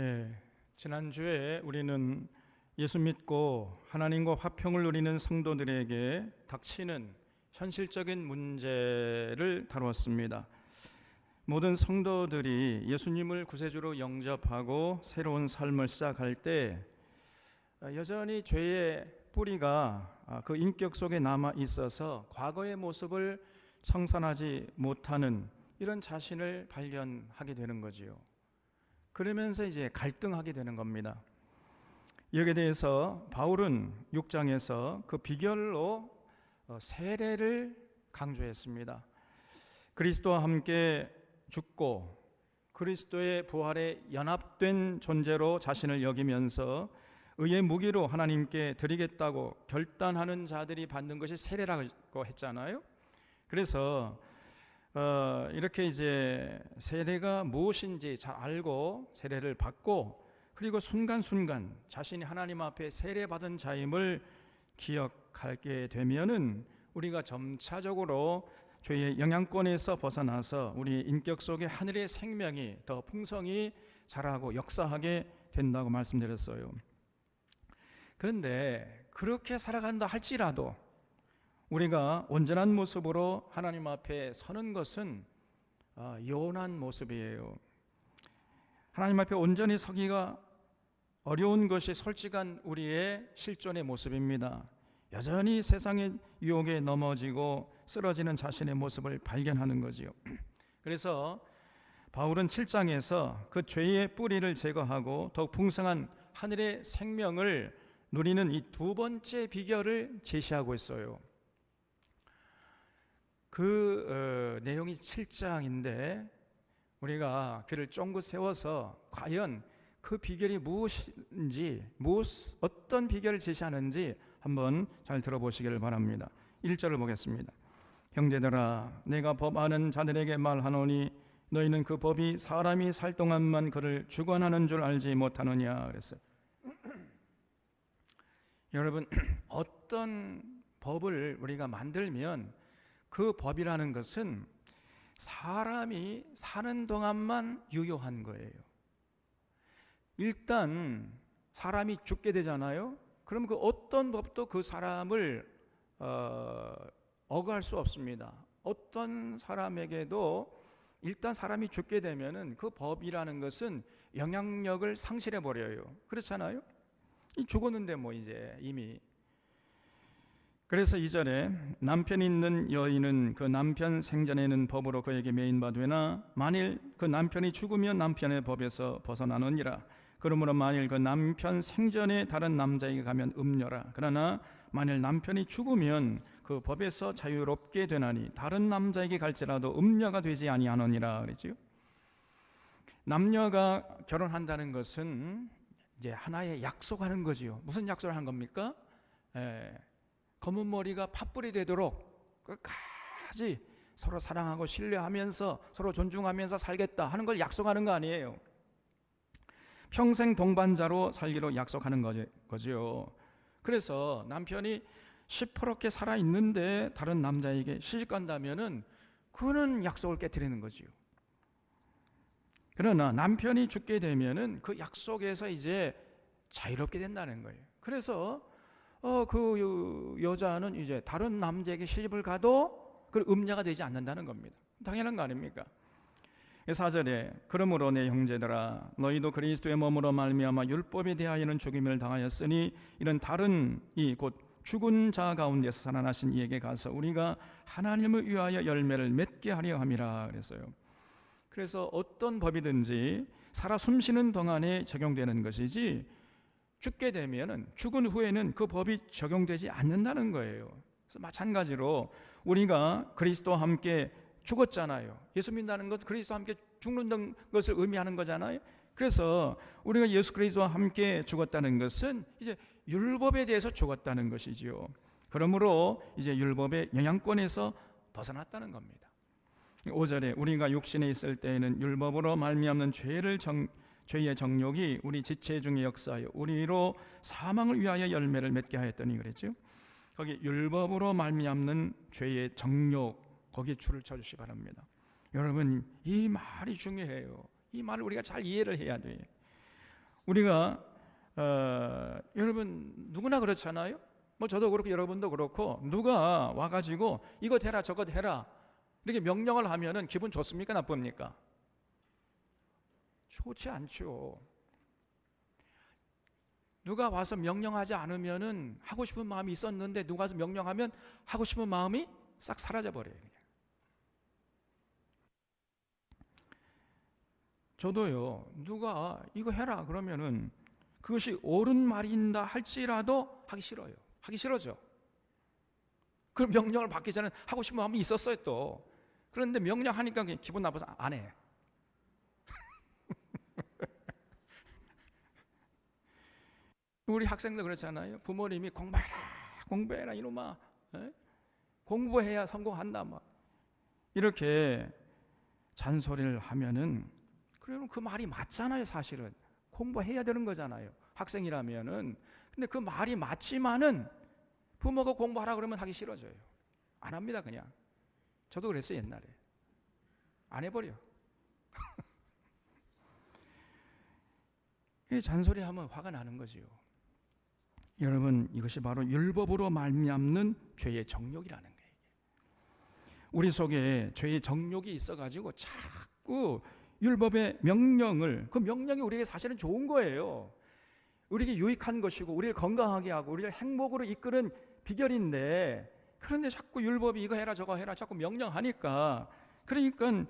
예, 지난주에 우리는 예수 믿고 하나님과 화평을 누리는 성도들에게 닥치는 현실적인 문제를 다루었습니다. 모든 성도들이 예수님을 구세주로 영접하고 새로운 삶을 시작할 때 여전히 죄의 뿌리가 그 인격 속에 남아 있어서 과거의 모습을 청산하지 못하는 이런 자신을 발견하게 되는 거지요. 그러면서 이제 갈등하게 되는 겁니다. 여기에 대해서 바울은 6장에서 그 비결로 세례를 강조했습니다. 그리스도와 함께 죽고 그리스도의 부활에 연합된 존재로 자신을 여기면서 의의 무기로 하나님께 드리겠다고 결단하는 자들이 받는 것이 세례라고 했잖아요. 그래서 이렇게 이제 세례가 무엇인지 잘 알고 세례를 받고 그리고 순간순간 자신이 하나님 앞에 세례받은 자임을 기억하게 되면은 우리가 점차적으로 죄의 영향권에서 벗어나서 우리 인격 속에 하늘의 생명이 더 풍성히 자라고 역사하게 된다고 말씀드렸어요. 그런데 그렇게 살아간다 할지라도 우리가 온전한 모습으로 하나님 앞에 서는 것은 요원한 모습이에요. 하나님 앞에 온전히 서기가 어려운 것이 솔직한 우리의 실존의 모습입니다. 여전히 세상의 유혹에 넘어지고 쓰러지는 자신의 모습을 발견하는 거지요. 그래서 바울은 7장에서 그 죄의 뿌리를 제거하고 더욱 풍성한 하늘의 생명을 누리는 이 두 번째 비결을 제시하고 있어요. 그 내용이 7장인데 우리가 귀를 쫑긋 세워서 과연 그 비결이 무엇인지 어떤 비결을 제시하는지 한번 잘 들어보시기를 바랍니다. 1절을 보겠습니다. 형제들아 내가 법하는 자들에게 말하노니 너희는 그 법이 사람이 살 동안만 그를 주관하는 줄 알지 못하느냐 그랬어요. 여러분 어떤 법을 우리가 만들면 그 법이라는 것은 사람이 사는 동안만 유효한 거예요. 일단 사람이 죽게 되잖아요. 그럼 그 어떤 법도 그 사람을 억압할 수 없습니다. 어떤 사람에게도 일단 사람이 죽게 되면은 그 법이라는 것은 영향력을 상실해 버려요. 그렇잖아요. 죽었는데 뭐 이제 이미. 그래서 2절에 남편 있는 여인은 그 남편 생전에는 법으로 그에게 매인바 되나 만일 그 남편이 죽으면 남편의 법에서 벗어나느니라. 그러므로 만일 그 남편 생전에 다른 남자에게 가면 음녀라. 그러나 만일 남편이 죽으면 그 법에서 자유롭게 되나니 다른 남자에게 갈지라도 음녀가 되지 아니하느니라 그랬지요. 남녀가 결혼한다는 것은 이제 하나의 약속하는 거지요. 무슨 약속을 한 겁니까? 검은 머리가 팥불이 되도록 끝까지 서로 사랑하고 신뢰하면서 서로 존중하면서 살겠다 하는 걸 약속하는 거 아니에요. 평생 동반자로 살기로 약속하는 거죠. 그래서 남편이 시퍼렇게 살아있는데 다른 남자에게 시집간다면은 그거는 약속을 깨트리는 거지요. 그러나 남편이 죽게 되면은 그 약속에서 이제 자유롭게 된다는 거예요. 그래서 그 여자는 이제 다른 남자에게 시집을 가도 그 음녀가 되지 않는다는 겁니다. 당연한 거 아닙니까? 4절에 그러므로 내 형제들아 너희도 그리스도의 몸으로 말미암아 율법에 대하여는 죽임을 당하였으니 이런 다른 이 곧 죽은 자 가운데서 살아나신 이에게 가서 우리가 하나님을 위하여 열매를 맺게 하려 함이라 그랬어요. 그래서 어떤 법이든지 살아 숨쉬는 동안에 적용되는 것이지 죽게 되면은 죽은 후에는 그 법이 적용되지 않는다는 거예요. 그래서 마찬가지로 우리가 그리스도와 함께 죽었잖아요. 예수 믿는다는 것 그리스도와 함께 죽는 것을 의미하는 거잖아요. 그래서 우리가 예수 그리스도와 함께 죽었다는 것은 이제 율법에 대해서 죽었다는 것이지요. 그러므로 이제 율법의 영향권에서 벗어났다는 겁니다. 5절에 우리가 육신에 있을 때에는 율법으로 말미암는 죄의 정욕이 우리 지체 중에 역사하여 우리로 사망을 위하여 열매를 맺게 하였더니 그랬죠. 거기 율법으로 말미암는 죄의 정욕 거기에 줄을 쳐주시기 바랍니다. 여러분 이 말이 중요해요. 이 말을 우리가 잘 이해를 해야 돼요. 우리가 여러분 누구나 그렇잖아요. 뭐 저도 그렇고 여러분도 그렇고 누가 와가지고 이거 해라 저거 해라 이렇게 명령을 하면은 기분 좋습니까 나쁩니까? 좋지 않죠. 누가 와서 명령하지 않으면은 하고 싶은 마음이 있었는데 누가 와서 명령하면 하고 싶은 마음이 싹 사라져 버려요. 그냥. 저도요. 누가 이거 해라 그러면은 그것이 옳은 말인다 할지라도 하기 싫어요. 하기 싫어져. 그 명령을 받기 전에 하고 싶은 마음이 있었어요 또. 그런데 명령하니까 그냥 기분 나빠서 안 해. 우리 학생들 그렇잖아요. 부모님이 공부해라 이놈아. 에? 공부해야 성공한다 막 이렇게 잔소리를 하면은 그러면 그 말이 맞잖아요. 사실은 공부해야 되는 거잖아요. 학생이라면은. 근데 그 말이 맞지만은 부모가 공부하라 그러면 하기 싫어져요. 안 합니다 그냥. 저도 그랬어요 옛날에. 안 해버려. 잔소리하면 화가 나는 거지요. 여러분 이것이 바로 율법으로 말미암는 죄의 정욕이라는 거예요. 우리 속에 죄의 정욕이 있어가지고 자꾸 율법의 명령을, 그 명령이 우리에게 사실은 좋은 거예요. 우리에게 유익한 것이고 우리를 건강하게 하고 우리를 행복으로 이끄는 비결인데, 그런데 자꾸 율법이 이거 해라 저거 해라 자꾸 명령하니까, 그러니까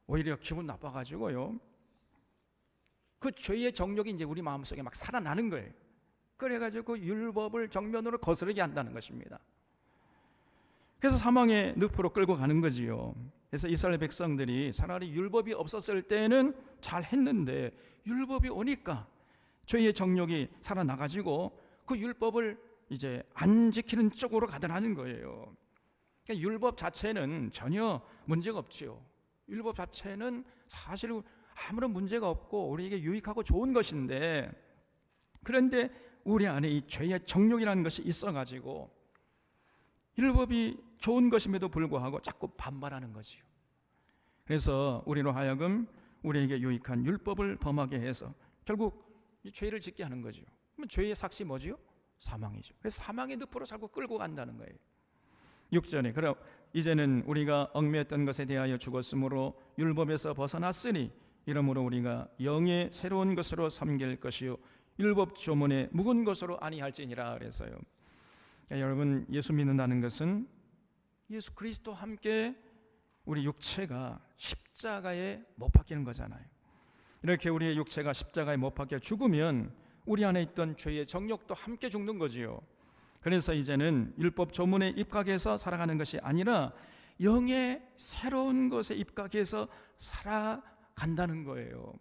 오히려 기분 나빠가지고요 그 죄의 정욕이 이제 우리 마음속에 막 살아나는 거예요. 그래가지고 율법을 정면으로 거스르게 한다는 것입니다. 그래서 사망의 늪으로 끌고 가는 거지요. 그래서 이스라엘 백성들이 차라리 율법이 없었을 때는 잘 했는데 율법이 오니까 죄의 정욕이 살아나가지고 그 율법을 이제 안 지키는 쪽으로 가더라는 거예요. 그러니까 율법 자체는 전혀 문제가 없지요. 율법 자체는 사실 아무런 문제가 없고 우리에게 유익하고 좋은 것인데, 그런데 우리 안에 이 죄의 정욕이라는 것이 있어가지고 율법이 좋은 것임에도 불구하고 자꾸 반발하는 거지요. 그래서 우리로 하여금 우리에게 유익한 율법을 범하게 해서 결국 이 죄를 짓게 하는 거죠. 그러면 죄의 삭시 뭐지요? 사망이죠. 그래서 사망의 늪으로 자꾸 끌고 간다는 거예요. 6절에 그럼 이제는 우리가 얽매였던 것에 대하여 죽었으므로 율법에서 벗어났으니 이러므로 우리가 영의 새로운 것으로 섬길 것이요 율법 조문의 묵은 것으로 아니할지니라. 그래서요. 그러니까 여러분 예수 믿는다는 것은 예수 그리스도와 함께 우리 육체가 십자가에 못 박히는 거잖아요. 이렇게 우리의 육체가 십자가에 못 박혀 죽으면 우리 안에 있던 죄의 정욕도 함께 죽는 거지요. 그래서 이제는 율법 조문에 입각해서 살아가는 것이 아니라 영의 새로운 것에 입각해서 살아간다는 거예요.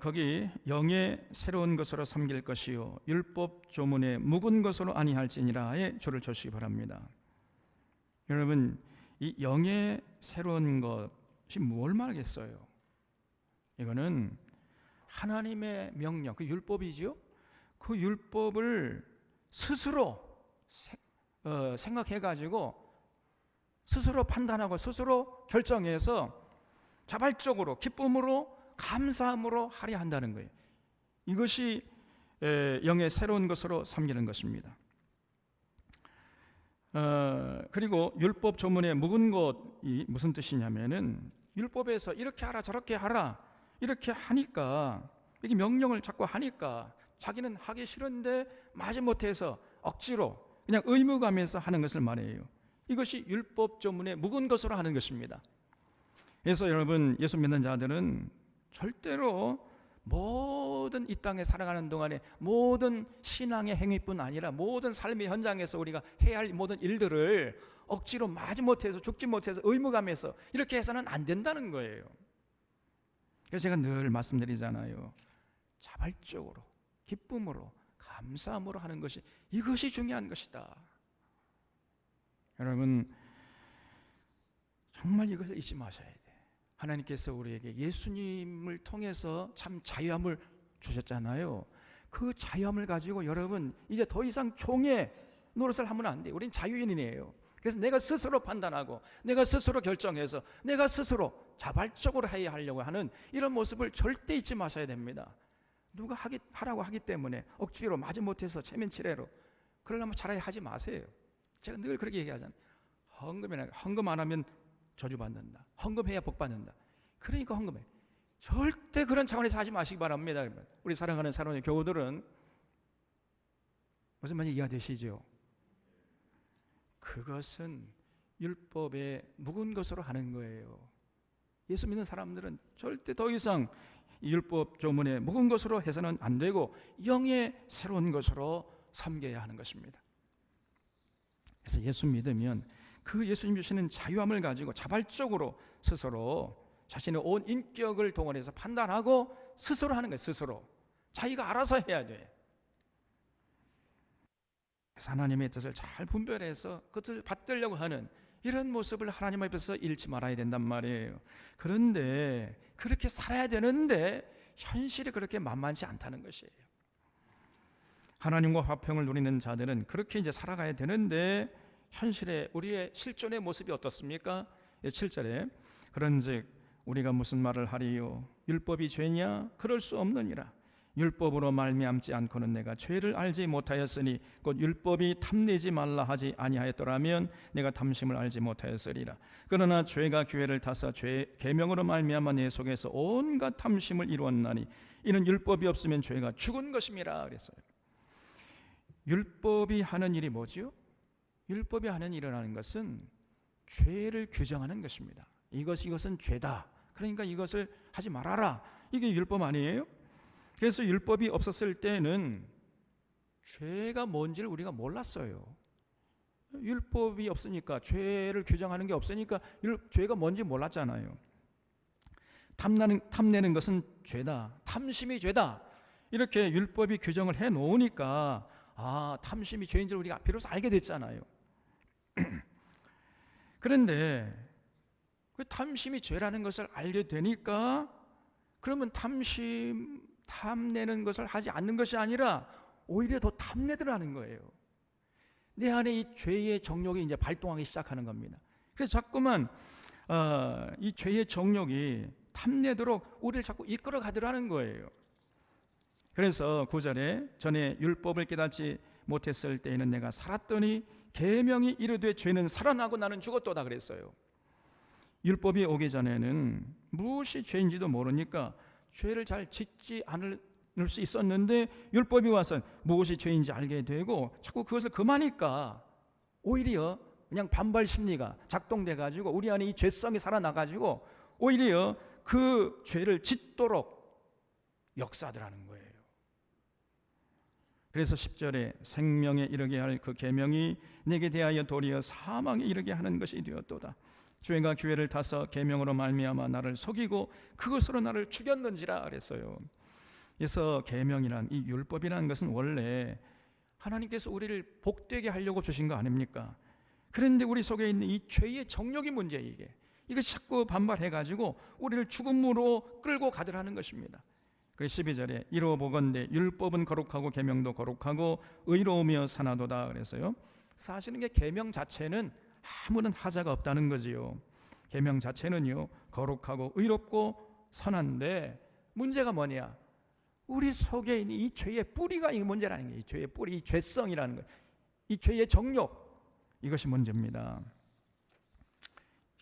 거기 영의 새로운 것으로 섬길 것이요 율법 조문에 묵은 것으로 아니할지니라에 줄을 쳐주시기 바랍니다. 여러분 이 영의 새로운 것이 뭘 말하겠어요? 이거는 하나님의 명령, 그 율법이지요. 그 율법을 스스로 생각해가지고 스스로 판단하고 스스로 결정해서 자발적으로 기쁨으로 감사함으로 하려 한다는 거예요. 이것이 영의 새로운 것으로 섬기는 것입니다. 그리고 율법 조문에 묵은 것이 무슨 뜻이냐면은 율법에서 이렇게 하라 저렇게 하라 이렇게 하니까, 이게 명령을 자꾸 하니까 자기는 하기 싫은데 마지못해서 억지로 그냥 의무감에서 하는 것을 말해요. 이것이 율법 조문에 묵은 것으로 하는 것입니다. 그래서 여러분 예수 믿는 자들은 절대로 모든 이 땅에 살아가는 동안에 모든 신앙의 행위뿐 아니라 모든 삶의 현장에서 우리가 해야 할 모든 일들을 억지로 마지못해서 죽지 못해서 의무감에서 이렇게 해서는 안 된다는 거예요. 그래서 제가 늘 말씀드리잖아요. 자발적으로 기쁨으로 감사함으로 하는 것이, 이것이 중요한 것이다. 여러분 정말 이것을 잊지 마셔야 돼요. 하나님께서 우리에게 예수님을 통해서 참 자유함을 주셨잖아요. 그 자유함을 가지고 여러분 이제 더 이상 종의 노릇을 하면 안 돼요. 우린 자유인이에요. 그래서 내가 스스로 판단하고 내가 스스로 결정해서 내가 스스로 자발적으로 해야 하려고 하는 이런 모습을 절대 잊지 마셔야 됩니다. 누가 하라고 하기 때문에 억지로 마지못해서 체면치레로 그러려면 차라리 하지 마세요. 제가 늘 그렇게 얘기하잖아요. 헌금 안 하면 저주받는다. 헌금해야 복받는다. 그러니까 헌금해. 절대 그런 차원에서 하지 마시기 바랍니다. 우리 사랑하는 사랑하는 교우들은 무슨 말인지 이해가 되시죠? 그것은 율법에 묵은 것으로 하는 거예요. 예수 믿는 사람들은 절대 더 이상 율법 조문에 묵은 것으로 해서는 안 되고 영의 새로운 것으로 섬겨야 하는 것입니다. 그래서 예수 믿으면 그 예수님 주시는 자유함을 가지고 자발적으로 스스로 자신의 온 인격을 동원해서 판단하고 스스로 하는 거예요. 스스로 자기가 알아서 해야 돼. 그래서 하나님의 뜻을 잘 분별해서 그것을 받들려고 하는 이런 모습을 하나님 앞에서 잃지 말아야 된단 말이에요. 그런데 그렇게 살아야 되는데 현실이 그렇게 만만치 않다는 것이에요. 하나님과 화평을 누리는 자들은 그렇게 이제 살아가야 되는데 현실에 우리의 실존의 모습이 어떻습니까? 7절에 그런즉 우리가 무슨 말을 하리요? 율법이 죄냐? 그럴 수 없느니라. 율법으로 말미암지 않고는 내가 죄를 알지 못하였으니 곧 율법이 탐내지 말라 하지 아니하였더라면 내가 탐심을 알지 못하였으리라. 그러나 죄가 기회를 타서 죄 계명으로 말미암아 내 속에서 온갖 탐심을 이루었나니 이는 율법이 없으면 죄가 죽은 것임이라 그랬어요. 율법이 하는 일이 뭐지요? 율법이 하는 일이라는 것은 죄를 규정하는 것입니다. 이것은 죄다. 그러니까 이것을 하지 말아라. 이게 율법 아니에요? 그래서 율법이 없었을 때는 죄가 뭔지를 우리가 몰랐어요. 율법이 없으니까 죄를 규정하는 게 없으니까 죄가 뭔지 몰랐잖아요. 탐내는 것은 죄다. 탐심이 죄다. 이렇게 율법이 규정을 해 놓으니까 탐심이 죄인 줄 우리가 비로소 알게 됐잖아요. 그런데 그 탐심이 죄라는 것을 알게 되니까 그러면 탐내는 것을 하지 않는 것이 아니라 오히려 더 탐내더라는 거예요. 내 안에 이 죄의 정욕이 이제 발동하기 시작하는 겁니다. 그래서 자꾸만 이 죄의 정욕이 탐내도록 우리를 자꾸 이끌어 가더라는 거예요. 그래서 9절에 전에 율법을 깨닫지 못했을 때에는 내가 살았더니 계명이 이르되 죄는 살아나고 나는 죽었도다 그랬어요. 율법이 오기 전에는 무엇이 죄인지도 모르니까 죄를 잘 짓지 않을 수 있었는데 율법이 와서 무엇이 죄인지 알게 되고 자꾸 그것을 금하니까 오히려 그냥 반발 심리가 작동돼 가지고 우리 안에 이 죄성이 살아나 가지고 오히려 그 죄를 짓도록 역사하더라는 거예요. 그래서 10절에 생명에 이르게 할 그 계명이 내게 대하여 도리어 사망에 이르게 하는 것이 되었도다. 죄가 기회를 타서 계명으로 말미암아 나를 속이고 그것으로 나를 죽였는지라 그랬어요. 그래서 계명이란 이 율법이라는 것은 원래 하나님께서 우리를 복되게 하려고 주신 거 아닙니까? 그런데 우리 속에 있는 이 죄의 정욕이 문제예요. 이게 자꾸 반발해가지고 우리를 죽음으로 끌고 가더라는 것입니다. 그래서 12절에 이로 보건대 율법은 거룩하고 계명도 거룩하고 의로우며 선하도다 그래서요. 사실은 계명 자체는 아무런 하자가 없다는 거지요. 계명 자체는요 거룩하고 의롭고 선한데 문제가 뭐냐? 우리 속에 있는 이 죄의 뿌리가 이 문제라는 거예요. 이 죄의 뿌리, 이 죄성이라는 거예요. 이 죄의 정욕, 이것이 문제입니다.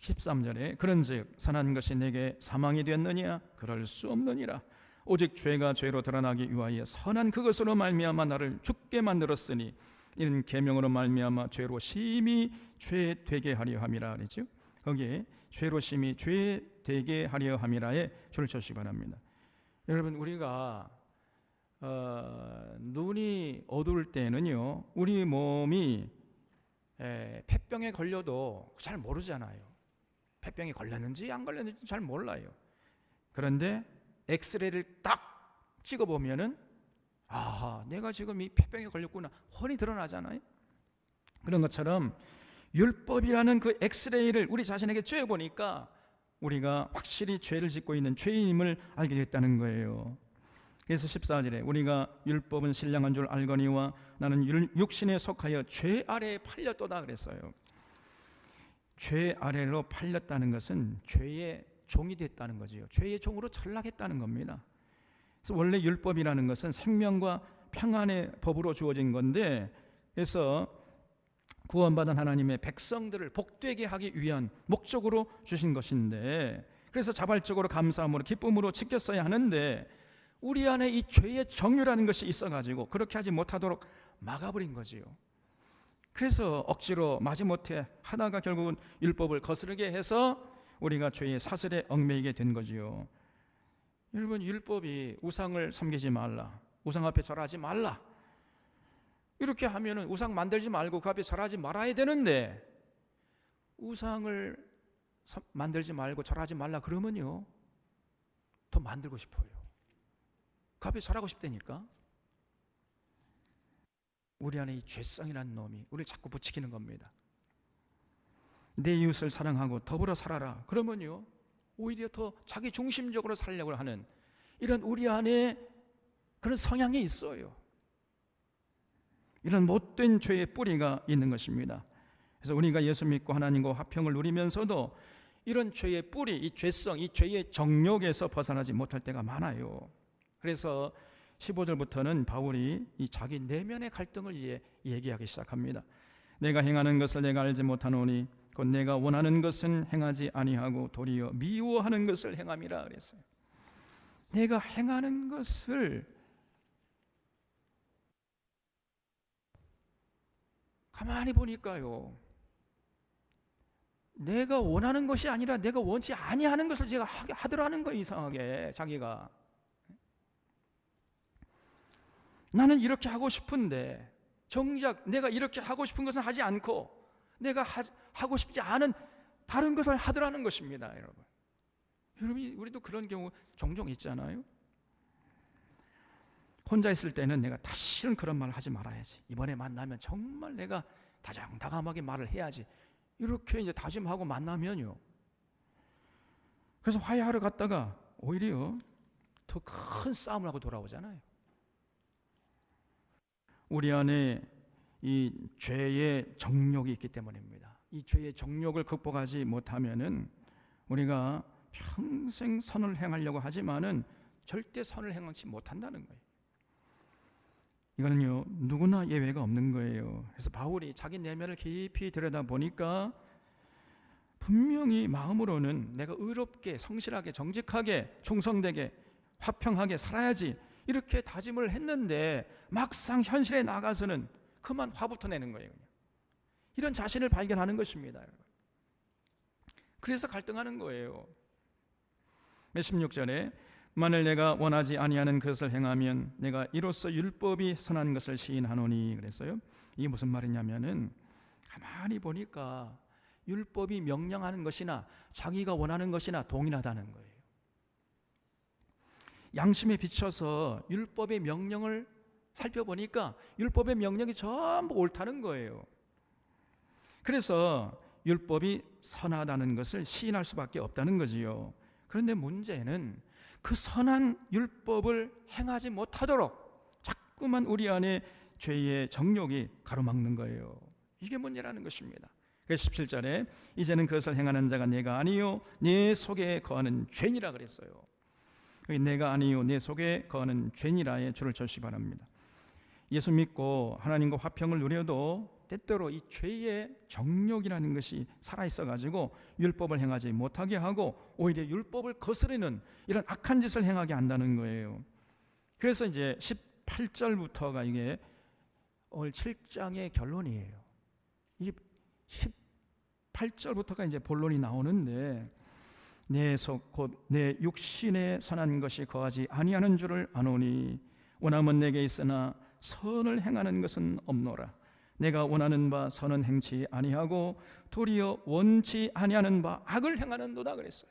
13절에 그런즉 선한 것이 내게 사망이 되었느냐? 그럴 수 없느니라. 오직 죄가 죄로 드러나기 위하여 선한 그것으로 말미암아 나를 죽게 만들었으니 이는 계명으로 말미암아 죄로 심히 죄 되게 하려 함이라 그랬죠. 거기에 죄로 심히 죄 되게 하려 함이라에 줄을 쳐주시기 바랍니다. 여러분 우리가 눈이 어두울 때는요 우리 몸이 폐병에 걸려도 잘 모르잖아요. 폐병에 걸렸는지 안 걸렸는지 잘 몰라요. 그런데 엑스레이를 딱 찍어보면은 내가 지금 이 폐병에 걸렸구나 훤히 드러나잖아요. 그런 것처럼 율법이라는 그 엑스레이를 우리 자신에게 쬐어보니까 우리가 확실히 죄를 짓고 있는 죄인임을 알게 됐다는 거예요. 그래서 14절에 우리가 율법은 신령한 줄 알거니와 나는 육신에 속하여 죄 아래에 팔렸도다 그랬어요. 죄 아래로 팔렸다는 것은 죄의 종이 됐다는 거지요. 죄의 종으로 전락했다는 겁니다. 그래서 원래 율법이라는 것은 생명과 평안의 법으로 주어진 건데, 그래서 구원받은 하나님의 백성들을 복되게 하기 위한 목적으로 주신 것인데, 그래서 자발적으로 감사함으로 기쁨으로 지켰어야 하는데 우리 안에 이 죄의 정욕이라는 것이 있어가지고 그렇게 하지 못하도록 막아버린 거지요. 그래서 억지로 마지못해 하다가 결국은 율법을 거스르게 해서 우리가 죄의 사슬에 얽매이게 된 거지요. 여러분, 율법이 우상을 섬기지 말라, 우상 앞에 절하지 말라, 이렇게 하면은 우상 만들지 말고 그 앞에 절하지 말아야 되는데, 우상을 만들지 말고 절하지 말라 그러면요 더 만들고 싶어요. 그 앞에 절하고 싶다니까. 우리 안에 이 죄성이라는 놈이 우리를 자꾸 부추기는 겁니다. 내 이웃을 사랑하고 더불어 살아라 그러면요 오히려 더 자기 중심적으로 살려고 하는 이런 우리 안에 그런 성향이 있어요. 이런 못된 죄의 뿌리가 있는 것입니다. 그래서 우리가 예수 믿고 하나님과 화평을 누리면서도 이런 죄의 뿌리, 이 죄성, 이 죄의 정욕에서 벗어나지 못할 때가 많아요. 그래서 15절부터는 바울이 이 자기 내면의 갈등을 얘기하기 시작합니다. 내가 행하는 것을 내가 알지 못하노니 곧 내가 원하는 것은 행하지 아니하고 도리어 미워하는 것을 행함이라 그랬어요. 내가 행하는 것을 가만히 보니까요, 내가 원하는 것이 아니라 내가 원치 아니하는 것을 제가 하더라는 거예요. 이상하게 자기가. 나는 이렇게 하고 싶은데 정작 내가 이렇게 하고 싶은 것은 하지 않고 내가 하고 싶지 않은 다른 것을 하더라는 것입니다. 여러분, 우리도 그런 경우 종종 있잖아요. 혼자 있을 때는 내가 다시는 그런 말을 하지 말아야지, 이번에 만나면 정말 내가 다정다감하게 말을 해야지, 이렇게 이제 다짐하고 만나면요, 그래서 화해하러 갔다가 오히려 더 큰 싸움을 하고 돌아오잖아요. 우리 안에 이 죄의 정욕이 있기 때문입니다. 이 죄의 정욕을 극복하지 못하면은 우리가 평생 선을 행하려고 하지만은 절대 선을 행하지 못한다는 거예요. 이거는요 누구나 예외가 없는 거예요. 그래서 바울이 자기 내면을 깊이 들여다보니까 분명히 마음으로는 내가 의롭게 성실하게 정직하게 충성되게 화평하게 살아야지 이렇게 다짐을 했는데 막상 현실에 나가서는 그만 화부터 내는 거예요. 이런 자신을 발견하는 것입니다. 그래서 갈등하는 거예요. 16절에 만일 내가 원하지 아니하는 것을 행하면 내가 이로써 율법이 선한 것을 시인하노니 그랬어요. 이게 무슨 말이냐면은 가만히 보니까 율법이 명령하는 것이나 자기가 원하는 것이나 동일하다는 거예요. 양심에 비춰서 율법의 명령을 살펴보니까 율법의 명령이 전부 옳다는 거예요. 그래서 율법이 선하다는 것을 시인할 수밖에 없다는 거지요. 그런데 문제는 그 선한 율법을 행하지 못하도록 자꾸만 우리 안에 죄의 정욕이 가로막는 거예요. 이게 문제라는 것입니다. 그래서 17절에 이제는 그것을 행하는 자가 내가 아니요 내 속에 거하는 죄니라 그랬어요. 내가 아니요 내 속에 거하는 죄니라에 줄을 쳐주시기 바랍니다. 예수 믿고 하나님과 화평을 누려도 때때로 이 죄의 정욕이라는 것이 살아있어 가지고 율법을 행하지 못하게 하고 오히려 율법을 거스르는 이런 악한 짓을 행하게 한다는 거예요. 그래서 이제 18절부터가 이게 오늘 7장의 결론이에요. 이 18절부터가 이제 본론이 나오는데 내 속 곧 내 육신에 선한 것이 거하지 아니하는 줄을 아노니 원함은 내게 있으나 선을 행하는 것은 없노라. 내가 원하는 바 선은 행치 아니하고 도리어 원치 아니하는 바 악을 행하는도다 그랬어요.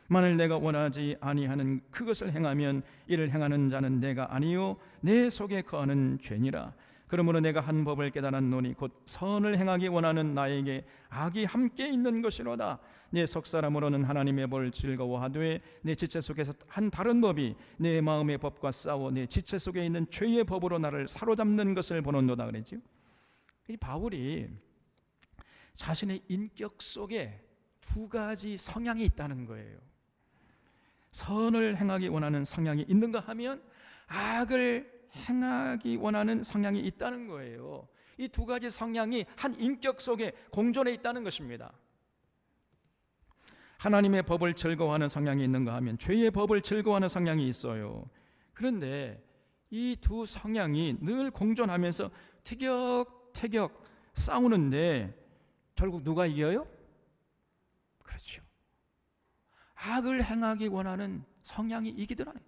만일 내가 원하지 아니하는 그것을 행하면 이를 행하는 자는 내가 아니요 내 속에 거하는 죄니라. 그러므로 내가 한 법을 깨달았노니 곧 선을 행하기 원하는 나에게 악이 함께 있는 것이로다. 내 속사람으로는 하나님의 법을 즐거워하되 내 지체 속에서 한 다른 법이 내 마음의 법과 싸워 내 지체 속에 있는 죄의 법으로 나를 사로잡는 것을 보는도다 그랬죠. 이 바울이 자신의 인격 속에 두 가지 성향이 있다는 거예요. 선을 행하기 원하는 성향이 있는가 하면 악을 행하기 원하는 성향이 있다는 거예요. 이 두 가지 성향이 한 인격 속에 공존해 있다는 것입니다. 하나님의 법을 즐거워하는 성향이 있는가 하면 죄의 법을 즐거워하는 성향이 있어요. 그런데 이 두 성향이 늘 공존하면서 티격태격 싸우는데 결국 누가 이겨요? 그렇죠. 악을 행하기 원하는 성향이 이기더라는,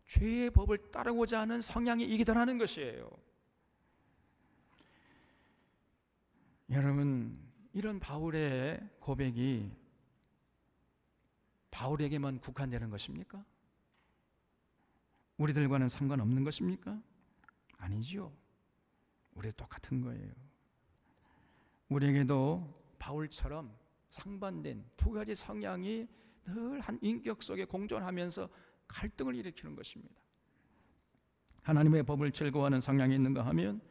죄의 법을 따르고자 하는 성향이 이기더라는 것이에요. 여러분, 이런 바울의 고백이 바울에게만 국한되는 것입니까? 우리들과는 상관없는 것입니까? 아니죠. 우리 똑같은 거예요. 우리에게도 바울처럼 상반된 두 가지 성향이 늘 한 인격 속에 공존하면서 갈등을 일으키는 것입니다. 하나님의 법을 즐거워하는 성향이 있는가 하면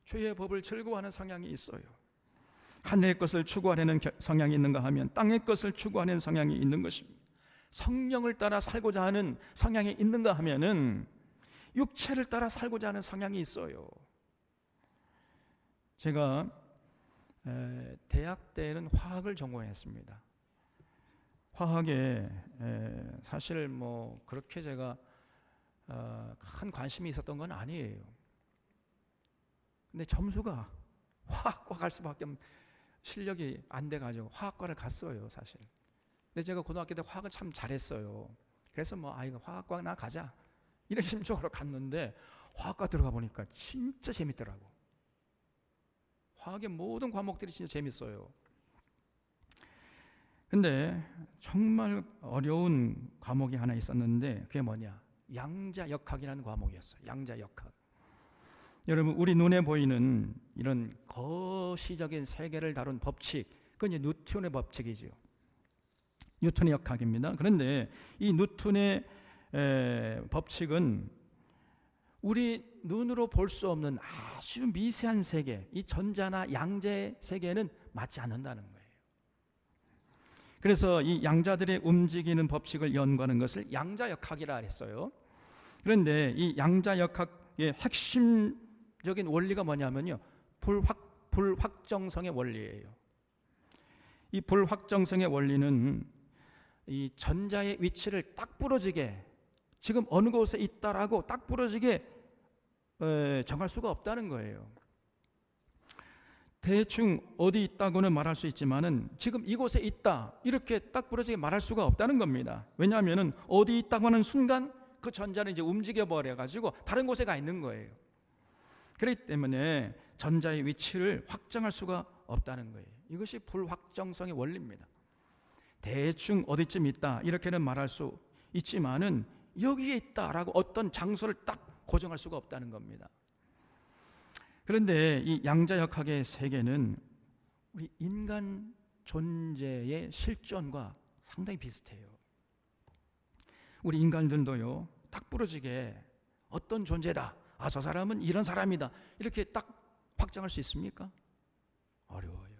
죄의 법을 즐거워하는 성향이 있어요. 하늘의 것을 추구하려는 성향이 있는가 하면 땅의 것을 추구하는 성향이 있는 것입니다. 성령을 따라 살고자 하는 성향이 있는가 하면은 육체를 따라 살고자 하는 성향이 있어요. 제가 대학 때는 화학을 전공했습니다. 화학에 사실 뭐 그렇게 제가 큰 관심이 있었던 건 아니에요. 근데 점수가 화학과 갈 수밖에 실력이 안 돼가지고 화학과를 갔어요, 사실. 근데 제가 고등학교 때 화학을 참 잘했어요. 그래서 뭐 이거 화학과나 가자 이런 심적으로 갔는데 화학과 들어가 보니까 진짜 재밌더라고. 화학의 모든 과목들이 진짜 재밌어요. 근데 정말 어려운 과목이 하나 있었는데 그게 뭐냐? 양자역학이라는 과목이었어요. 양자역학. 여러분, 우리 눈에 보이는 이런 거시적인 세계를 다룬 법칙, 그건 이제 뉴턴의 법칙이죠. 뉴턴의 역학입니다. 그런데 이 뉴턴의 법칙은 우리 눈으로 볼 수 없는 아주 미세한 세계, 이 전자나 양자의 세계는 맞지 않는다는 거예요. 그래서 이 양자들의 움직이는 법칙을 연구하는 것을 양자역학이라 했어요. 그런데 이 양자역학의 핵심적인 원리가 뭐냐면요, 불확정성의 원리예요. 이 불확정성의 원리는 이 전자의 위치를 딱 부러지게, 지금 어느 곳에 있다라고 딱 부러지게 정할 수가 없다는 거예요. 대충 어디 있다고는 말할 수 있지만은 지금 이곳에 있다 이렇게 딱 부러지게 말할 수가 없다는 겁니다. 왜냐하면은 어디 있다고 하는 순간 그 전자는 이제 움직여 버려 가지고 다른 곳에 가 있는 거예요. 그렇기 때문에 전자의 위치를 확정할 수가 없다는 거예요. 이것이 불확정성의 원리입니다. 대충 어디쯤 있다 이렇게는 말할 수 있지만은 여기에 있다라고 어떤 장소를 딱 고정할 수가 없다는 겁니다. 그런데 이 양자역학의 세계는 우리 인간 존재의 실존과 상당히 비슷해요. 우리 인간들도요, 딱 부러지게 어떤 존재다, 저 사람은 이런 사람이다 이렇게 딱 확정할 수 있습니까? 어려워요.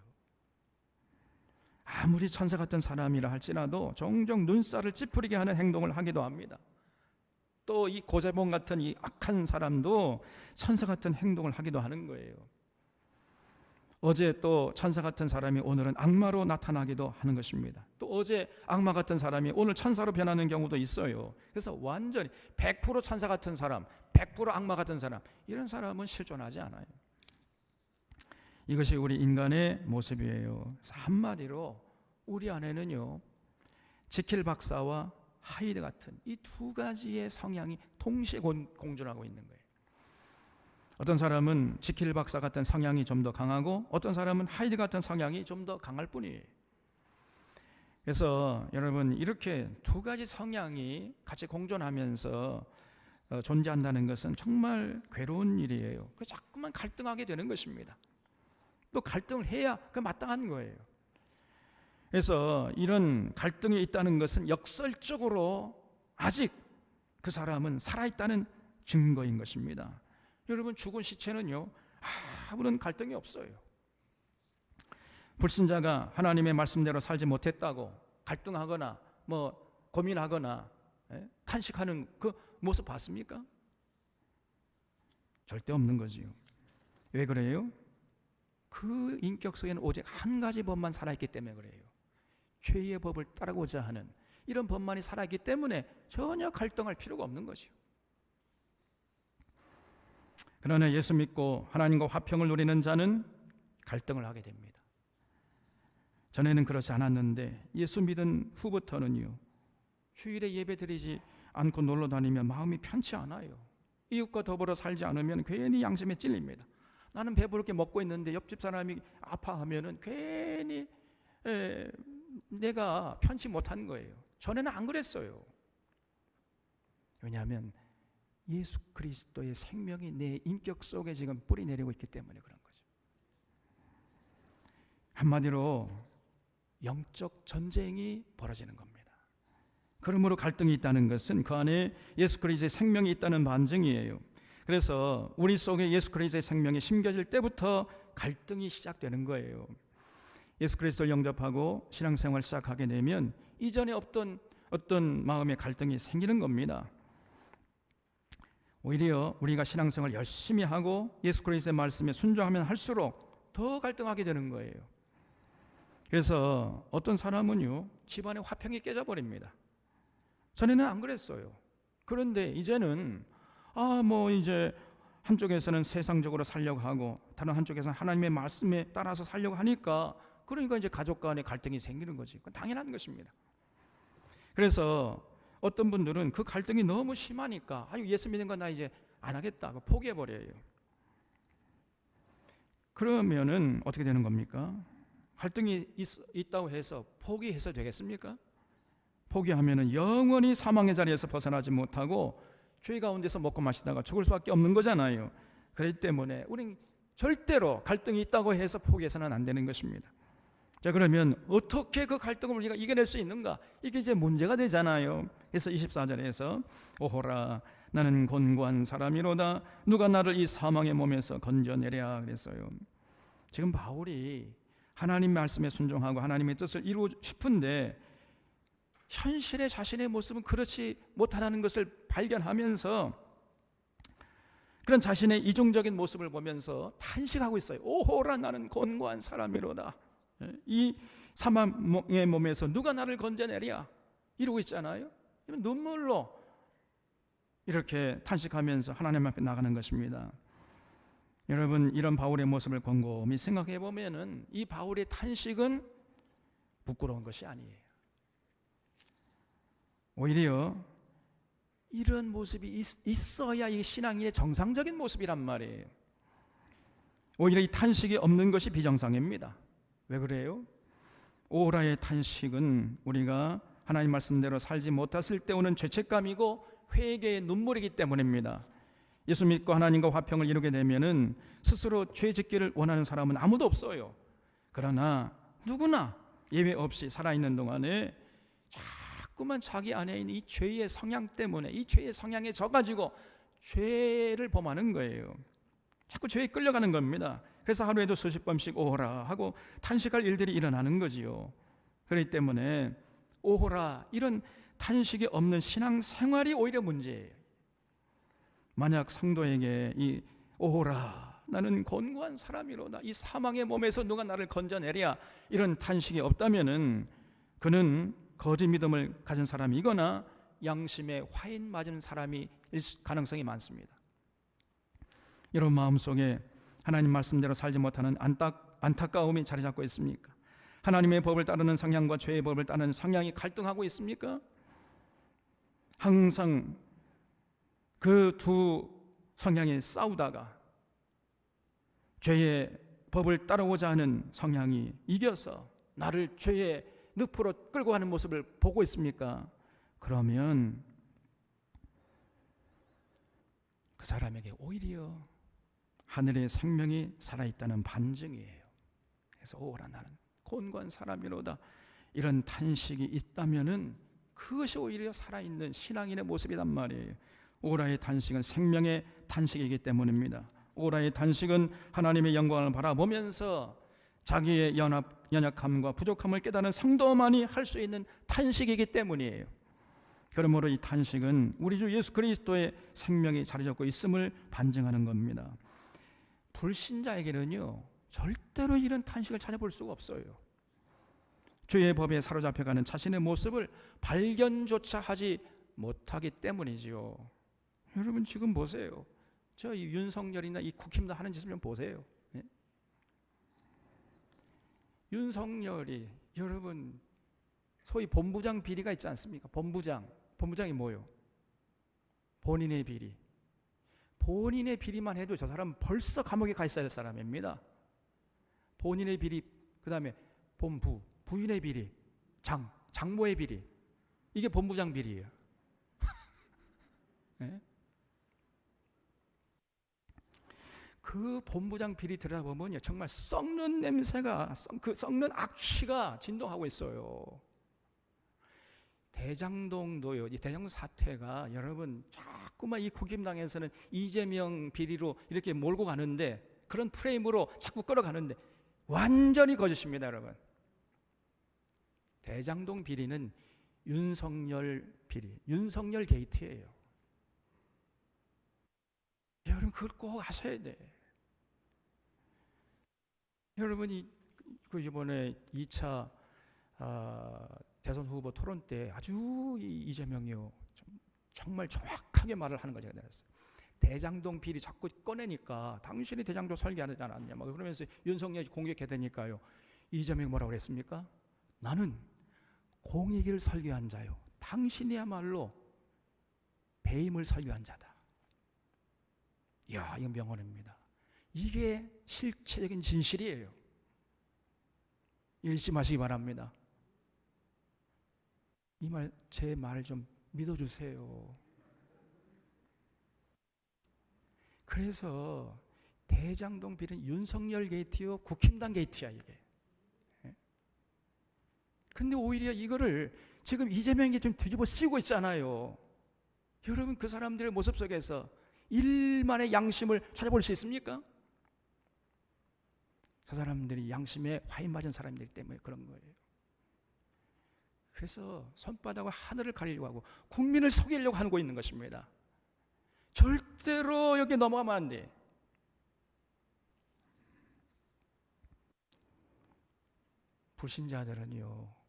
아무리 천사 같은 사람이라 할지라도 종종 눈살을 찌푸리게 하는 행동을 하기도 합니다. 또 이 고재봉 같은 이 악한 사람도 천사 같은 행동을 하기도 하는 거예요. 어제 또 천사 같은 사람이 오늘은 악마로 나타나기도 하는 것입니다. 또 어제 악마 같은 사람이 오늘 천사로 변하는 경우도 있어요. 그래서 완전히 100% 천사 같은 사람, 100% 악마 같은 사람, 이런 사람은 실존하지 않아요. 이것이 우리 인간의 모습이에요. 그래서 한마디로 우리 안에는요, 지킬 박사와 하이드 같은 이 두 가지의 성향이 동시에 공존하고 있는 거예요. 어떤 사람은 지킬 박사 같은 성향이 좀 더 강하고 어떤 사람은 하이드 같은 성향이 좀 더 강할 뿐이에요. 그래서 여러분, 이렇게 두 가지 성향이 같이 공존하면서 존재한다는 것은 정말 괴로운 일이에요. 그래서 자꾸만 갈등하게 되는 것입니다. 또 갈등을 해야 그 마땅한 거예요. 그래서 이런 갈등이 있다는 것은 역설적으로 아직 그 사람은 살아있다는 증거인 것입니다. 여러분, 죽은 시체는요, 아무런 갈등이 없어요. 불신자가 하나님의 말씀대로 살지 못했다고 갈등하거나 고민하거나 탄식하는 그 모습 봤습니까? 절대 없는 거지요. 왜 그래요? 그 인격 속에는 오직 한 가지 법만 살아있기 때문에 그래요. 죄의 법을 따르고자 하는 이런 법만이 살아있기 때문에 전혀 갈등할 필요가 없는 거죠. 그러나 예수 믿고 하나님과 화평을 누리는 자는 갈등을 하게 됩니다. 전에는 그렇지 않았는데 예수 믿은 후부터는요, 주일에 예배 드리지 않고 놀러 다니면 마음이 편치 않아요. 이웃과 더불어 살지 않으면 괜히 양심에 찔립니다. 나는 배부르게 먹고 있는데 옆집 사람이 아파하면은 괜히 내가 편치 못한 거예요. 전에는 안 그랬어요. 왜냐하면 예수 그리스도의 생명이 내 인격 속에 지금 뿌리 내리고 있기 때문에 그런 거죠. 한마디로 영적 전쟁이 벌어지는 겁니다. 그러므로 갈등이 있다는 것은 그 안에 예수 그리스도의 생명이 있다는 반증이에요. 그래서 우리 속에 예수 그리스도의 생명이 심겨질 때부터 갈등이 시작되는 거예요. 예수 그리스도를 영접하고 신앙생활을 시작하게 되면 이전에 없던 어떤 마음의 갈등이 생기는 겁니다. 오히려 우리가 신앙생활을 열심히 하고 예수 그리스도의 말씀에 순종하면 할수록 더 갈등하게 되는 거예요. 그래서 어떤 사람은요, 집안의 화평이 깨져버립니다. 전에는 안 그랬어요. 그런데 이제는 이제 한쪽에서는 세상적으로 살려고 하고 다른 한쪽에서는 하나님의 말씀에 따라서 살려고 하니까 그러니까 이제 가족 간의 갈등이 생기는 거지. 그건 당연한 것입니다. 그래서 어떤 분들은 그 갈등이 너무 심하니까 예수 믿는 건 나 이제 안 하겠다 하고 포기해버려요. 그러면은 어떻게 되는 겁니까? 갈등이 있다고 해서 포기해서 되겠습니까? 포기하면은 영원히 사망의 자리에서 벗어나지 못하고 죄 가운데서 먹고 마시다가 죽을 수밖에 없는 거잖아요. 그렇기 때문에 우리는 절대로 갈등이 있다고 해서 포기해서는 안 되는 것입니다. 자, 그러면 어떻게 그 갈등을 우리가 이겨낼 수 있는가? 이게 이제 문제가 되잖아요. 그래서 24절에서 오호라 나는 곤고한 사람이로다 누가 나를 이 사망의 몸에서 건져내랴 그랬어요. 지금 바울이 하나님 말씀에 순종하고 하나님의 뜻을 이루고 싶은데 현실의 자신의 모습은 그렇지 못하다는 것을 발견하면서 그런 자신의 이중적인 모습을 보면서 탄식하고 있어요. 오호라 나는 곤고한 사람이로다. 이 사망의 몸에서 누가 나를 건져내랴 이러고 있잖아요. 눈물로 이렇게 탄식하면서 하나님 앞에 나가는 것입니다. 여러분, 이런 바울의 모습을 곰곰이 생각해 보면은 이 바울의 탄식은 부끄러운 것이 아니에요. 오히려 이런 모습이 있어야 이 신앙인의 정상적인 모습이란 말이에요. 오히려 이 탄식이 없는 것이 비정상입니다. 왜 그래요? 오라의 탄식은 우리가 하나님 말씀대로 살지 못했을 때 오는 죄책감이고 회개의 눈물이기 때문입니다. 예수 믿고 하나님과 화평을 이루게 되면은 스스로 죄 짓기를 원하는 사람은 아무도 없어요. 그러나 누구나 예외 없이 살아있는 동안에 자꾸만 자기 안에 있는 이 죄의 성향 때문에 이 죄의 성향에 져가지고 죄를 범하는 거예요. 자꾸 죄에 끌려가는 겁니다. 그래서 하루에도 수십 번씩 오호라 하고 탄식할 일들이 일어나는 거지요. 그렇기 때문에 오호라 이런 탄식이 없는 신앙생활이 오히려 문제예요. 만약 성도에게 이 오호라 나는 곤고한 사람이로다 이 사망의 몸에서 누가 나를 건져내랴 이런 탄식이 없다면은 그는 거짓 믿음을 가진 사람이거나 양심에 화인 맞은 사람일 가능성이 많습니다. 이런 마음속에 하나님 말씀대로 살지 못하는 안타까움이 자리 잡고 있습니까? 하나님의 법을 따르는 성향과 죄의 법을 따르는 성향이 갈등하고 있습니까? 항상 그 두 성향이 싸우다가 죄의 법을 따르고자 하는 성향이 이겨서 나를 죄의 늪으로 끌고 가는 모습을 보고 있습니까? 그러면 그 사람에게 오히려 하늘의 생명이 살아있다는 반증이에요. 그래서 오라 나는 곤고한 사람이로다 이런 탄식이 있다면은 그것이 오히려 살아있는 신앙인의 모습이란 말이에요. 오라의 탄식은 생명의 탄식이기 때문입니다. 오라의 탄식은 하나님의 영광을 바라보면서 자기의 연약함과 부족함을 깨닫는 성도만이 할 수 있는 탄식이기 때문이에요. 그러므로 이 탄식은 우리 주 예수 그리스도의 생명이 자리 잡고 있음을 반증하는 겁니다. 불신자에게는요 절대로 이런 탄식을 찾아볼 수가 없어요. 주의 법에 사로잡혀가는 자신의 모습을 발견조차 하지 못하기 때문이지요. 여러분 지금 보세요. 저 이 윤석열이나 이 국힘도 하는 짓을 좀 보세요. 예? 윤석열이 여러분 소위 본부장 비리가 있지 않습니까? 본부장이 뭐요? 본인의 비리. 본인의 비리만 해도 저 사람은 벌써 감옥에 가 있어야 될 사람입니다. 본인의 비리, 그 다음에 본부, 부인의 비리, 장모의 비리, 이게 본부장 비리예요. 네? 그 본부장 비리 들어보면요 정말 썩는 냄새가, 그 썩는 악취가 진동하고 있어요. 대장동도요, 이 대장동 사태가 여러분 자꾸만 이 국힘당에서는 이재명 비리로 이렇게 몰고 가는데, 그런 프레임으로 자꾸 끌어가는데 완전히 거짓입니다. 여러분, 대장동 비리는 윤석열 비리, 윤석열 게이트예요. 여러분 그걸 꼭 아셔야 돼. 여러분이 그 이번에 2차 대선 후보 토론 때 아주 이재명이요 정말 정확하게 말을 하는 거죠. 대장동 비리 자꾸 꺼내니까 당신이 대장동 설계하지 않았냐 막 그러면서 윤석열이 공격해야 되니까요. 이재명이 뭐라고 그랬습니까? 나는 공익을 설계한 자요, 당신이야말로 배임을 설계한 자다. 이야, 이건 명언입니다. 이게 실체적인 진실이에요. 일심하시기 바랍니다. 이 말, 제 말을 좀 믿어주세요. 그래서 대장동 비리는 윤석열 게이트요, 국힘당 게이트야 이게. 근데 오히려 이거를 지금 이재명이 좀 뒤집어 씌우고 있잖아요. 여러분 그 사람들의 모습 속에서 일만의 양심을 찾아볼 수 있습니까? 저 사람들이 양심에 화인 맞은 사람들이기 때문에 그런 거예요. 그래서 손바닥으로 하늘을 가리려고 하고 국민을 속이려고 하고 있는 것입니다. 절대로 여기 넘어가면 안 돼. 불신자들은요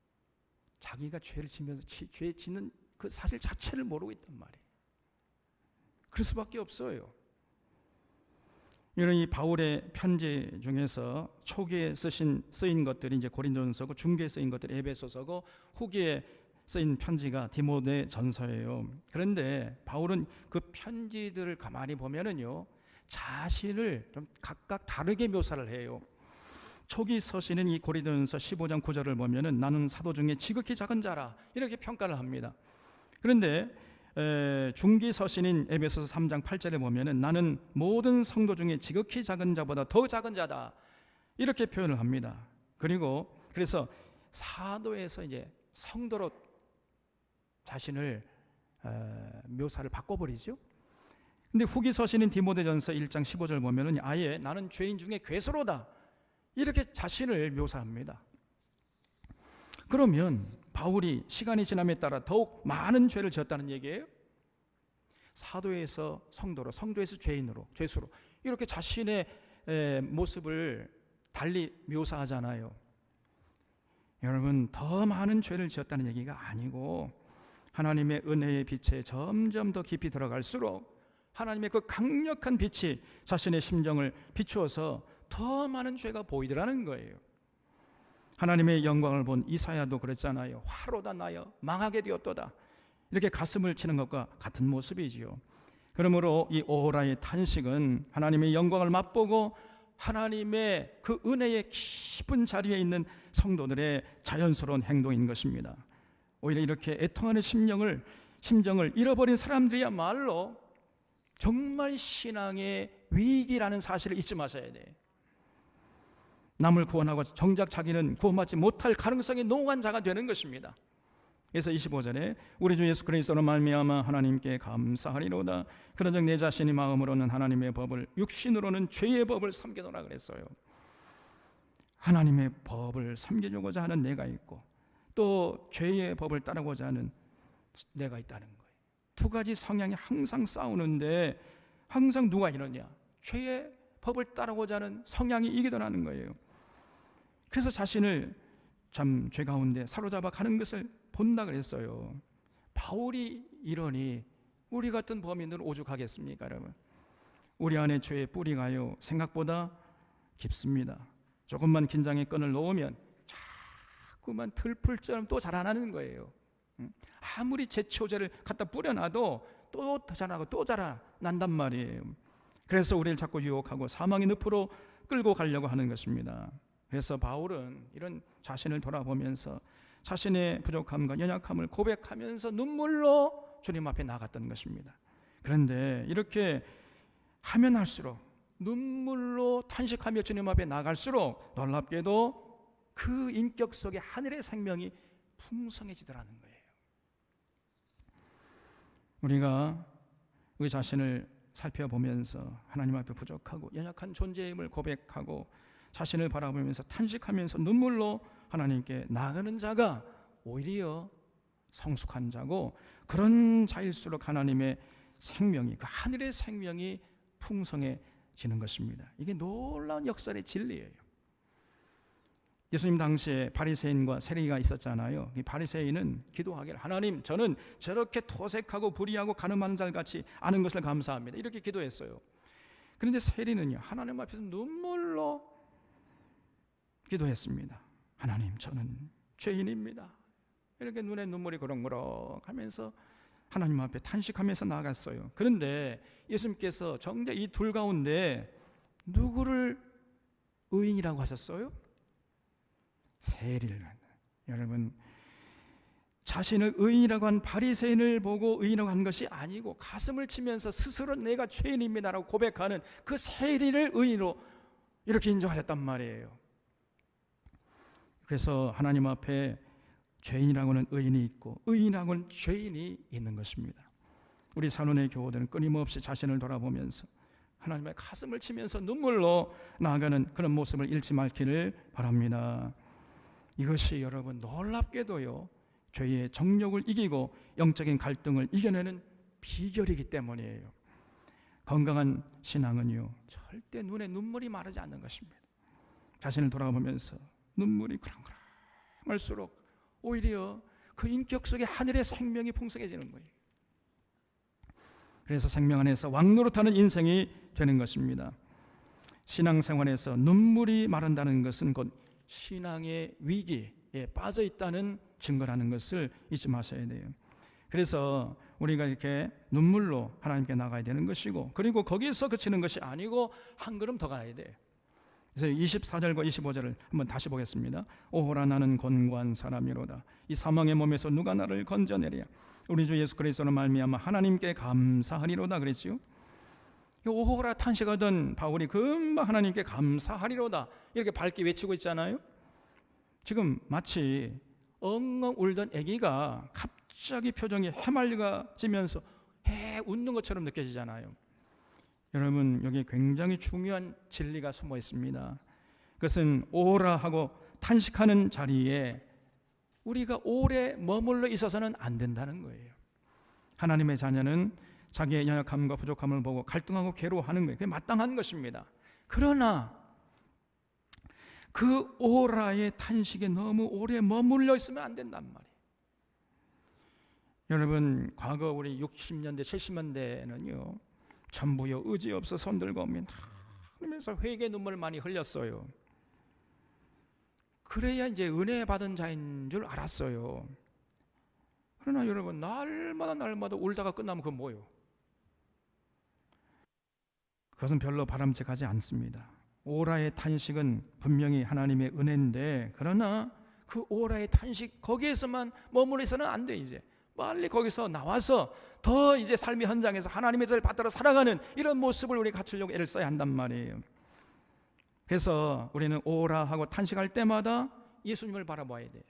자기가 죄를 지면서 죄 짓는 그 사실 자체를 모르고 있단 말이에요. 그럴 수밖에 없어요. 이런 이 바울의 편지 중에서 초기에 쓰인 것들이 이제 고린도전서고, 중기에 쓰인 것들이 에베소서고, 후기에 쓰인 편지가 디모데전서예요. 그런데 바울은 그 편지들을 가만히 보면은요 자신을 좀 각각 다르게 묘사를 해요. 초기 서신은 이 고린도전서 15장 9절을 보면은 나는 사도 중에 지극히 작은 자라 이렇게 평가를 합니다. 그런데 중기 서신인 에베소서 3장 8절에 보면은 나는 모든 성도 중에 지극히 작은 자보다 더 작은 자다 이렇게 표현을 합니다. 그리고 그래서 사도에서 이제 성도로 자신을 묘사를 바꿔버리죠. 근데 후기 서신인 디모데전서 1장 15절 보면은 아예 나는 죄인 중에 괴수로다 이렇게 자신을 묘사합니다. 그러면 바울이 시간이 지남에 따라 더욱 많은 죄를 지었다는 얘기예요? 사도에서 성도로, 성도에서 죄인으로, 죄수로 이렇게 자신의 모습을 달리 묘사하잖아요. 여러분 더 많은 죄를 지었다는 얘기가 아니고 하나님의 은혜의 빛에 점점 더 깊이 들어갈수록 하나님의 그 강력한 빛이 자신의 심정을 비추어서 더 많은 죄가 보이더라는 거예요. 하나님의 영광을 본 이사야도 그랬잖아요. 화로다 나여 망하게 되었도다 이렇게 가슴을 치는 것과 같은 모습이지요. 그러므로 이 오호라의 탄식은 하나님의 영광을 맛보고 하나님의 그 은혜의 깊은 자리에 있는 성도들의 자연스러운 행동인 것입니다. 오히려 이렇게 애통하는 심정을 잃어버린 사람들이야말로 정말 신앙의 위기라는 사실을 잊지 마셔야 돼요. 남을 구원하고 정작 자기는 구원받지 못할 가능성이 농후한 자가 되는 것입니다. 그래서 25절에 우리 주 예수 그리스도로 말미암아 하나님께 감사하리로다. 그러즉 내 자신이 마음으로는 하나님의 법을, 육신으로는 죄의 법을 섬기노라 그랬어요. 하나님의 법을 섬기려고자 하는 내가 있고 또 죄의 법을 따르고자 하는 내가 있다는 거예요. 두 가지 성향이 항상 싸우는데 항상 누가 이러냐? 죄의 법을 따르고자 하는 성향이 이기더라는 거예요. 그래서 자신을 참 죄 가운데 사로잡아 가는 것을 본다 그랬어요. 바울이 이러니 우리 같은 범인들은 오죽하겠습니까, 여러분? 우리 안에 죄의 뿌리가요 생각보다 깊습니다. 조금만 긴장의 끈을 놓으면 자꾸만 들풀처럼 또 자라나는 거예요. 아무리 제초제를 갖다 뿌려놔도 또 자라나고 또 자라난단 말이에요. 그래서 우리를 자꾸 유혹하고 사망의 늪으로 끌고 가려고 하는 것입니다. 그래서 바울은 이런 자신을 돌아보면서 자신의 부족함과 연약함을 고백하면서 눈물로 주님 앞에 나갔던 것입니다. 그런데 이렇게 하면 할수록 눈물로 탄식하며 주님 앞에 나갈수록 놀랍게도 그 인격 속에 하늘의 생명이 풍성해지더라는 거예요. 우리가 우리 자신을 살펴보면서 하나님 앞에 부족하고 연약한 존재임을 고백하고 자신을 바라보면서 탄식하면서 눈물로 하나님께 나가는 자가 오히려 성숙한 자고, 그런 자일수록 하나님의 생명이, 그 하늘의 생명이 풍성해지는 것입니다. 이게 놀라운 역설의 진리예요. 예수님 당시에 바리새인과 세리가 있었잖아요. 이 바리새인은 기도하기를, 하나님, 저는 저렇게 토색하고 불의하고 가늠하는 자같이 아는 것을 감사합니다, 이렇게 기도했어요. 그런데 세리는요, 하나님 앞에서 눈물로 기도했습니다. 하나님, 저는 죄인입니다. 이렇게 눈에 눈물이 그렁그렁 하면서 하나님 앞에 탄식하면서 나갔어요. 그런데 예수님께서 정작 이 둘 가운데 누구를 의인이라고 하셨어요? 세리를. 여러분, 자신을 의인이라고 한 바리새인을 보고 의인이라고 한 것이 아니고 가슴을 치면서 스스로 내가 죄인입니다라고 고백하는 그 세리를 의인으로 이렇게 인정하셨단 말이에요. 그래서 하나님 앞에 죄인이라고는 의인이 있고 의인이라고는 죄인이 있는 것입니다. 우리 산원의 교우들은 끊임없이 자신을 돌아보면서 하나님의 가슴을 치면서 눈물로 나아가는 그런 모습을 잃지 말기를 바랍니다. 이것이 여러분 놀랍게도요, 죄의 정욕을 이기고 영적인 갈등을 이겨내는 비결이기 때문이에요. 건강한 신앙은요, 절대 눈에 눈물이 마르지 않는 것입니다. 자신을 돌아보면서 눈물이 그렁그렁할수록 오히려 그 인격 속에 하늘의 생명이 풍성해지는 거예요. 그래서 생명 안에서 왕노릇하는 인생이 되는 것입니다. 신앙생활에서 눈물이 마른다는 것은 곧 신앙의 위기에 빠져 있다는 증거라는 것을 잊지 마셔야 돼요. 그래서 우리가 이렇게 눈물로 하나님께 나가야 되는 것이고, 그리고 거기서 그치는 것이 아니고 한 걸음 더 가야 돼요. 그래서 24절과 25절을 한번 다시 보겠습니다. 오호라, 나는 곤고한 사람이로다. 이 사망의 몸에서 누가 나를 건져내랴. 우리 주 예수 그리스도로 말미암아 하나님께 감사하리로다 그랬지요. 오호라 탄식하던 바울이 금방 하나님께 감사하리로다 이렇게 밝게 외치고 있잖아요. 지금 마치 엉엉 울던 아기가 갑자기 표정이 해맑아지면서 웃는 것처럼 느껴지잖아요. 여러분, 여기 굉장히 중요한 진리가 숨어 있습니다. 그것은 오라 하고 탄식하는 자리에 우리가 오래 머물러 있어서는 안 된다는 거예요. 하나님의 자녀는 자기의 연약함과 부족함을 보고 갈등하고 괴로워하는 거예요. 그게 마땅한 것입니다. 그러나 그 오라의 탄식에 너무 오래 머물러 있으면 안 된단 말이에요. 여러분, 과거 우리 60년대 70년대는요 전부요 의지 없어 손들고 오면 하면서 회개 눈물을 많이 흘렸어요. 그래야 이제 은혜 받은 자인 줄 알았어요. 그러나 여러분, 날마다 울다가 끝나면 그건 뭐예요? 그것은 별로 바람직하지 않습니다. 오라의 탄식은 분명히 하나님의 은혜인데, 그러나 그 오라의 탄식 거기에서만 머물러 있어서는 안 돼. 이제 빨리 거기서 나와서 더 이제 삶의 현장에서 하나님의 자를 받들어 살아가는 이런 모습을 우리 갖추려고 애를 써야 한단 말이에요. 그래서 우리는 오라 하고 탄식할 때마다 예수님을 바라봐야 돼요.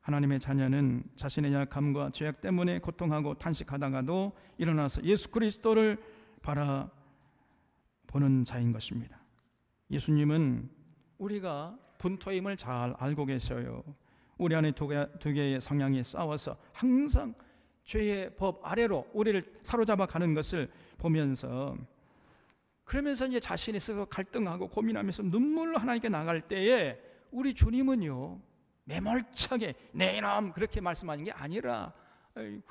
하나님의 자녀는 자신의 약함과 죄악 때문에 고통하고 탄식하다가도 일어나서 예수 그리스도를 바라보는 자인 것입니다. 예수님은 우리가 분토임을 잘 알고 계셔요. 우리 안에 두 개의 성향이 싸워서 항상 죄의 법 아래로 우리를 사로잡아 가는 것을 보면서, 그러면서 이제 자신이 스스로 갈등하고 고민하면서 눈물로 하나님께 나갈 때에 우리 주님은요 매몰차게 내 이놈 그렇게 말씀하는 게 아니라 아이고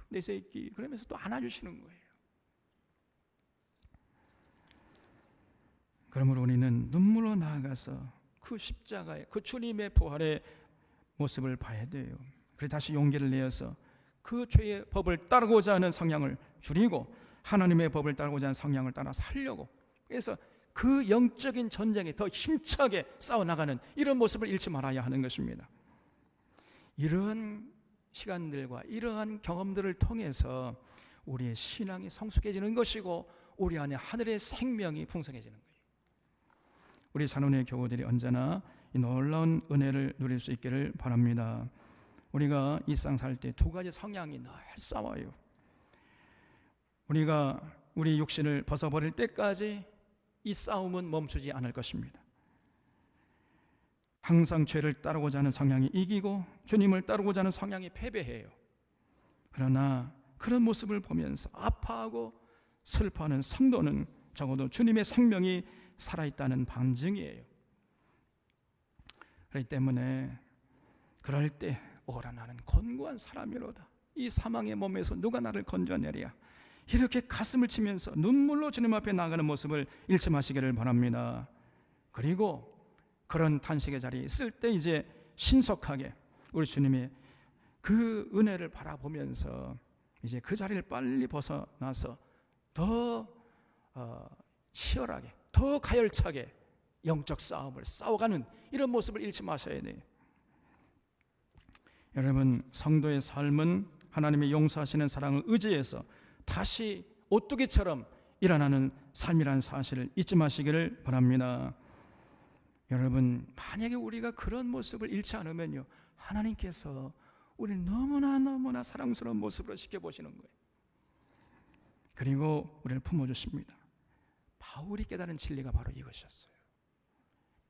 내 새끼 그러면서 또 안아주시는 거예요. 그러므로 우리는 눈물로 나아가서 그 십자가의 그 주님의 부활의 모습을 봐야 돼요. 그래서 다시 용기를 내어서 그 죄의 법을 따르고자 하는 성향을 줄이고 하나님의 법을 따르고자 하는 성향을 따라 살려고, 그래서 그 영적인 전쟁에 더 힘차게 싸워나가는 이런 모습을 잃지 말아야 하는 것입니다. 이러한 시간들과 이러한 경험들을 통해서 우리의 신앙이 성숙해지는 것이고 우리 안에 하늘의 생명이 풍성해지는 거예요. 우리 산원의 교우들이 언제나 이 놀라운 은혜를 누릴 수 있기를 바랍니다. 우리가 일상 살 때 두 가지 성향이 늘 싸워요. 우리가 우리 육신을 벗어버릴 때까지 이 싸움은 멈추지 않을 것입니다. 항상 죄를 따르고자 하는 성향이 이기고 주님을 따르고자 하는 성향이 패배해요. 그러나 그런 모습을 보면서 아파하고 슬퍼하는 성도는 적어도 주님의 생명이 살아있다는 반증이에요. 그렇기 때문에 그럴 때 오라 나는 곤고한 사람이로다, 이 사망의 몸에서 누가 나를 건져내랴, 이렇게 가슴을 치면서 눈물로 주님 앞에 나가는 모습을 잃지 마시기를 바랍니다. 그리고 그런 탄식의 자리에 있을 때 이제 신속하게 우리 주님의 그 은혜를 바라보면서 이제 그 자리를 빨리 벗어나서 더 치열하게 더 가열차게 영적 싸움을 싸워가는 이런 모습을 잃지 마셔야 돼요. 여러분, 성도의 삶은 하나님의 용서하시는 사랑을 의지해서 다시 오뚜기처럼 일어나는 삶이라는 사실을 잊지 마시기를 바랍니다. 여러분, 만약에 우리가 그런 모습을 잃지 않으면요, 하나님께서 우리를 너무나 사랑스러운 모습으로 지켜보시는 거예요. 그리고 우리를 품어주십니다. 바울이 깨달은 진리가 바로 이것이었어요.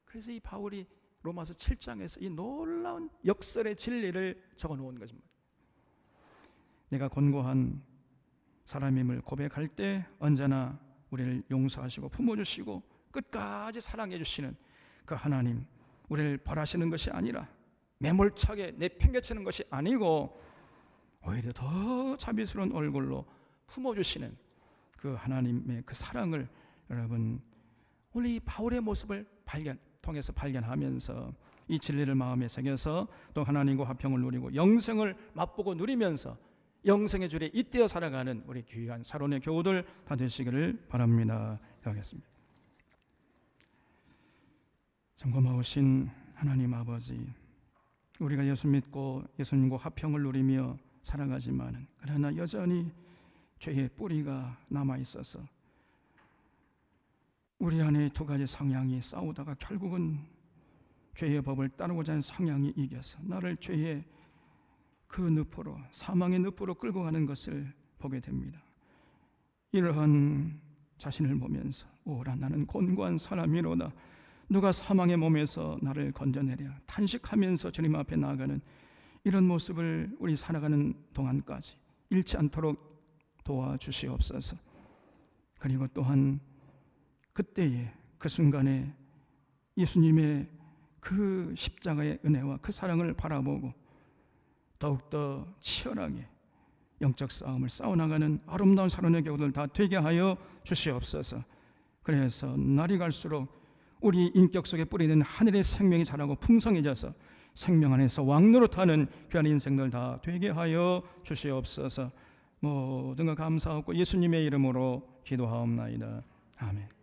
그래서 이 바울이 로마서 7장에서 이 놀라운 역설의 진리를 적어놓은 것입니다. 내가 곤고한 사람임을 고백할 때 언제나 우리를 용서하시고 품어주시고 끝까지 사랑해 주시는 그 하나님, 우리를 벌하시는 것이 아니라 매몰차게 내팽개치는 것이 아니고 오히려 더 자비스러운 얼굴로 품어주시는 그 하나님의 그 사랑을 여러분 오늘 이 바울의 모습을 통해서 발견하면서 이 진리를 마음에 새겨서 또 하나님과 화평을 누리고 영생을 맛보고 누리면서 영생의 줄에 잇대어 살아가는 우리 귀한 사론의 교우들 다 되시기를 바랍니다. 기도하겠습니다. 참 고마우신 하나님 아버지, 우리가 예수 믿고 예수님과 화평을 누리며 살아가지만 그러나 여전히 죄의 뿌리가 남아있어서 우리 안에 두 가지 성향이 싸우다가 결국은 죄의 법을 따르고자 하는 성향이 이겨서 나를 죄의 그 늪으로, 사망의 늪으로 끌고 가는 것을 보게 됩니다. 이러한 자신을 보면서 오라 나는 곤고한 사람이로다, 누가 사망의 몸에서 나를 건져내랴 탄식하면서 주님 앞에 나아가는 이런 모습을 우리 살아가는 동안까지 잃지 않도록 도와주시옵소서. 그리고 또한 그때에 그 순간에 예수님의 그 십자가의 은혜와 그 사랑을 바라보고 더욱더 치열하게 영적 싸움을 싸워나가는 아름다운 사론의 교우들 다 되게 하여 주시옵소서. 그래서 날이 갈수록 우리 인격 속에 뿌리는 하늘의 생명이 자라고 풍성해져서 생명 안에서 왕노릇하는 귀한 인생들 다 되게 하여 주시옵소서. 모든 것 감사하고 예수님의 이름으로 기도하옵나이다. 아멘.